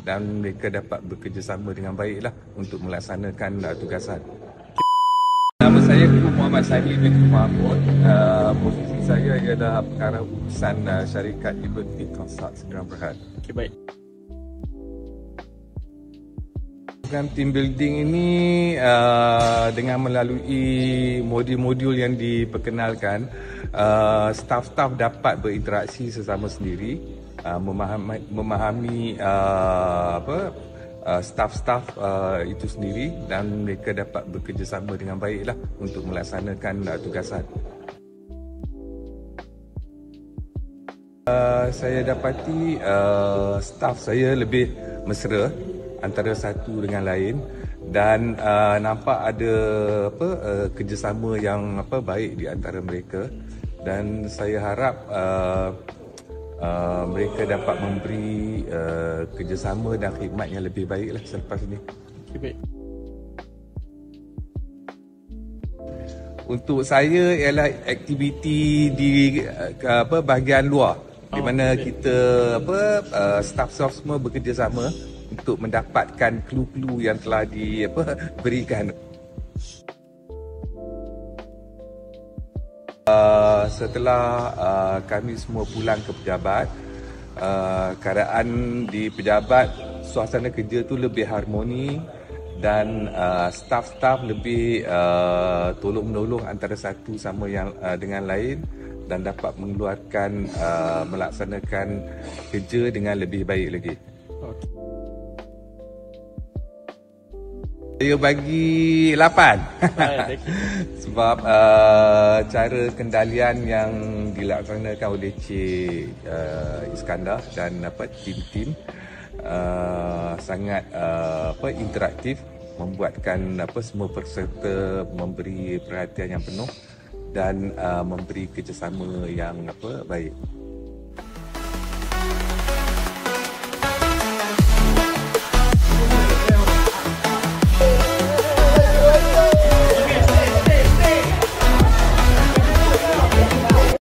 dan mereka dapat bekerjasama dengan baiklah untuk melaksanakan tugasan. Nama saya Guru Muhammad Sani bin Mahmud. Posisi saya ialah pengarah urusan syarikat Liberty Consult Sdn Bhd. Okey, baik. Program team building ini dengan melalui modul-modul yang diperkenalkan, staf-staf dapat berinteraksi sesama sendiri, memahami staf-staf itu sendiri, dan mereka dapat bekerjasama dengan baiklah untuk melaksanakan tugasan. Saya dapati staf saya lebih mesra antara satu dengan lain, dan nampak ada kerjasama yang baik di antara mereka, dan saya harap mereka dapat memberi kerjasama dan khidmat yang lebih baiklah selepas ini. Okay, baik. Untuk saya ialah aktiviti di bahagian luar, di mana kita staf-staf semua bekerjasama untuk mendapatkan clue-clue yang telah diberikan. Setelah kami semua pulang ke pejabat, keadaan di pejabat, suasana kerja tu lebih harmoni, dan staf-staf lebih tolong-menolong antara satu sama yang dengan lain, dan dapat mengeluarkan melaksanakan kerja dengan lebih baik lagi. Okay. Saya bagi 8. Sebab cara kendalian yang dilaksanakan oleh Cik Iskandar dan tim-tim sangat interaktif, membuatkan semua peserta memberi perhatian yang penuh dan memberi kerjasama yang baik.